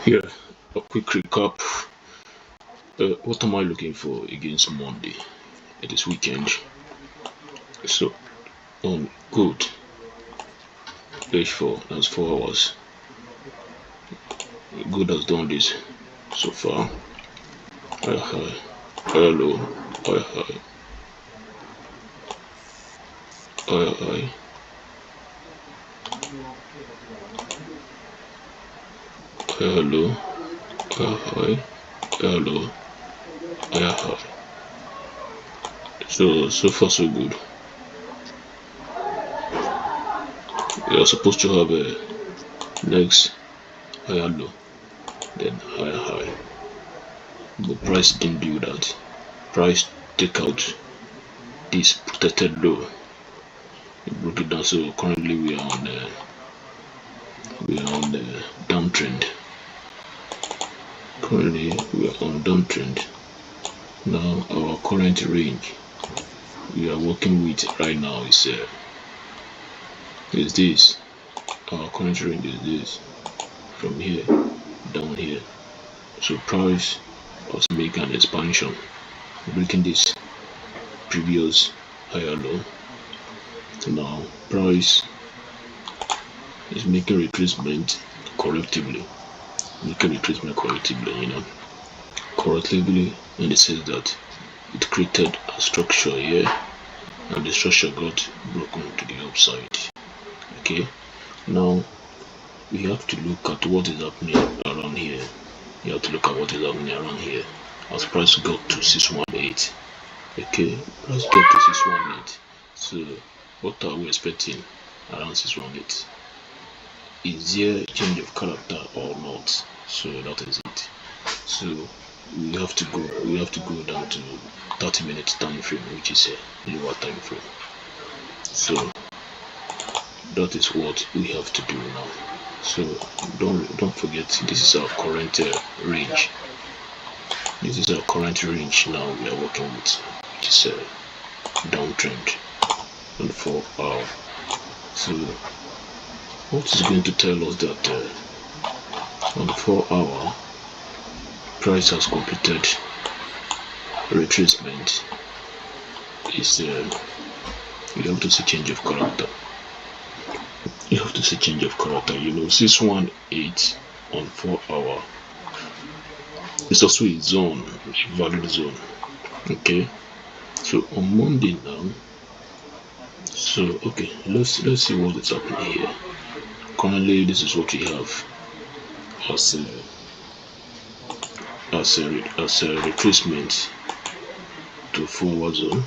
Yeah, a quick recap. What am I looking for against Monday? It is weekend. So on good. Page 4, that's 4 hours. Good has done this so far. High, low, high, high, high, low, high, low, high. So far so good. We are supposed to have a next higher low, then higher high. But price didn't do that. Price take out this protected low. It broke it down. So currently we are on the downtrend. Currently we are on downtrend. Now our current range we are working with right now is this. Our current range is this, from here down here. So price was making an expansion, breaking this previous higher low. Now price is making retracement correctively, correctively in the sense that it created a structure here and the structure got broken to the upside. Okay, now we have to look at what is happening around here. As price got to 618. Okay, price got to 618. So what are we expecting around 618? Is there a change of character or not? So that is it. So we have to go down to 30-minute time frame, which is a lower time frame. So that is what we have to do now. So don't forget, this is our current range. This is our current range now we are working with, which is a downtrend on 4 hour. So what is going to tell us that on 4 hour price has completed retracement is you have to see change of character. You know, 618 on 4 hour. It's also a zone, valid zone. Okay, so on Monday now. So okay, let's see what is happening here. Currently, this is what we have as a retracement to forward zone.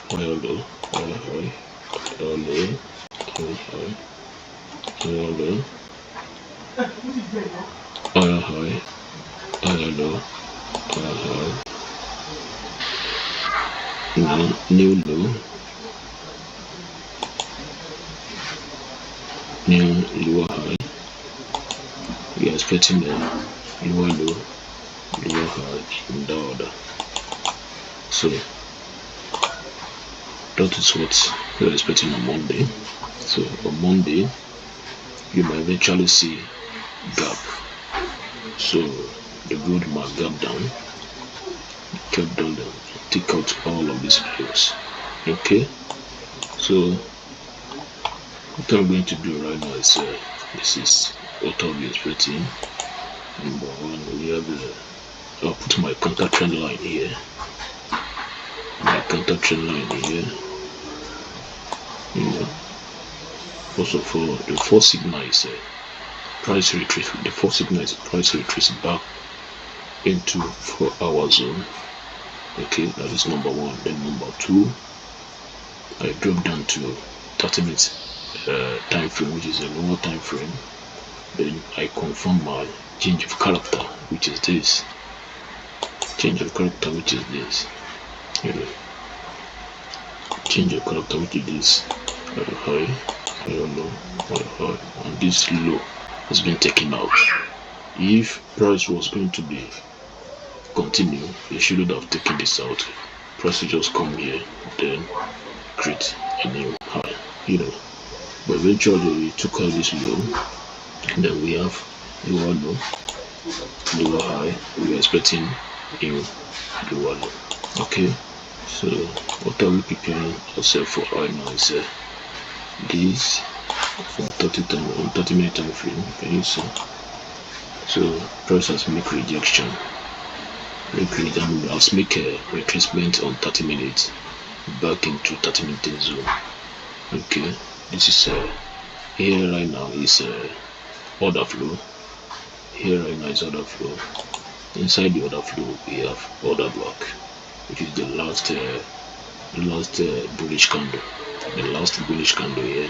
Higher low, higher high, higher low, higher high, higher low, higher high, higher low, higher high. Now new low, new lower high. We are expecting a lower low, lower high in the order. So that is what we are expecting on Monday. So on Monday you might eventually see gap. So the gold might gap down, kept down, take out all of these lows. Okay, so what I'm going to do right now is this is what I'll be expecting. Number one, we have I'll put my counter trend line here. First of all, the first signal is price retreat. The first signal is price retreat back into 4 hour zone. Okay, that is number one. Then number two, I drop down to 30-minute time frame, which is a lower time frame. Then I confirm my change of character, which is this. Change of character, which is this. Change of character, which is this. High, higher low, higher high, and this low has been taken out. If price was going to be continue, you shouldn't have taken this out. Price will just come here, then create a new high, But eventually we took out this low, then we have lower low, lower high. We are expecting in lower low. Okay, so what are we preparing ourselves for right now is this from 30-minute time frame. Can you see? So process make rejection. Let's make a retracement on 30 minutes back into 30-minute zone. Okay, this is here right now is order flow. Here right now is order flow. Inside the order flow we have order block, which is the last bullish candle. The last bullish candle here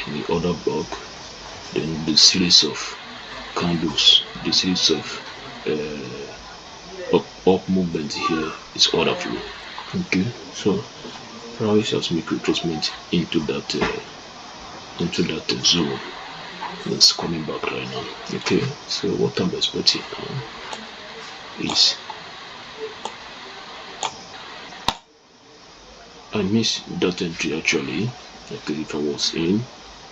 in the order block. Then the series of candles, the series of up movement here is order flow. Okay, so price has make retracement into that zone. It's coming back right now. Okay, so what I'm expecting now is I missed that entry actually. Okay, if I was in,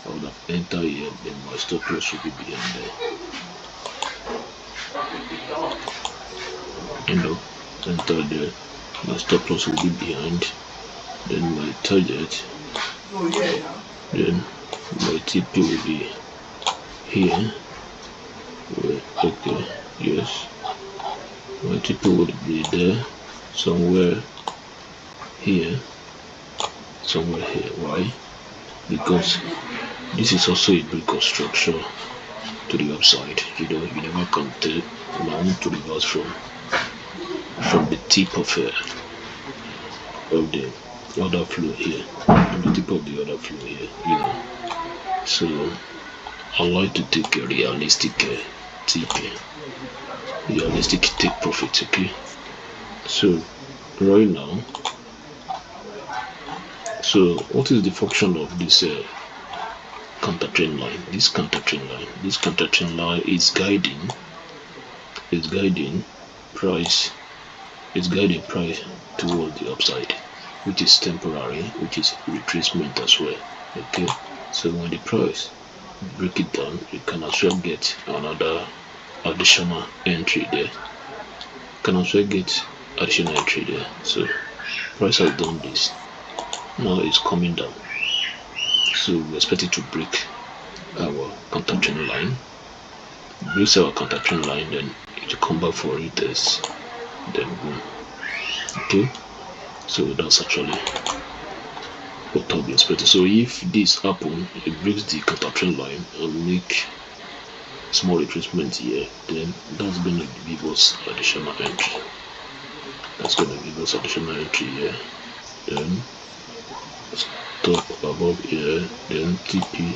I would have entered here, then my stop loss would be behind there. Enter there, my stop loss will be behind, then my target, then my TP will be here. Okay, yes, my TP would be there, somewhere here. Why? Because this is also a break of structure to the upside. You never can tell now to reverse from the tip of the order flow here, from the tip of the order flow here. So I like to take a realistic TP, realistic take profit. Okay, so right now, so what is the function of this counter trend line? This counter trend line is guiding price towards the upside, which is temporary, which is retracement as well. Okay, so when the price break it down, you can as well get another additional entry there. So price has done this. Now it's coming down. So we expect it to break our counter trend line. Breaks our counter trend line, then it will come back for retest, then boom. Okay, so that's actually what I'll be expecting. So if this happen, it breaks the counter trend line and make small retracement here, then that's going to give us additional entry. Here. Then stop above here, then TP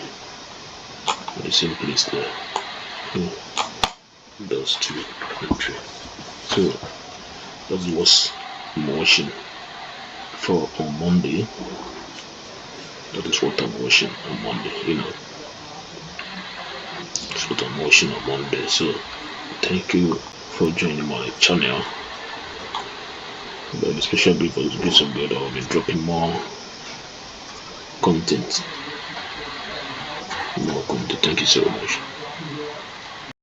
at the same place there. Okay. Those two entry. So that was motion for on Monday. That is what I'm watching on Monday. That's what I'm watching on Monday. So thank you for joining my channel. By the special grace of God, I'll be dropping more content. Thank you so much.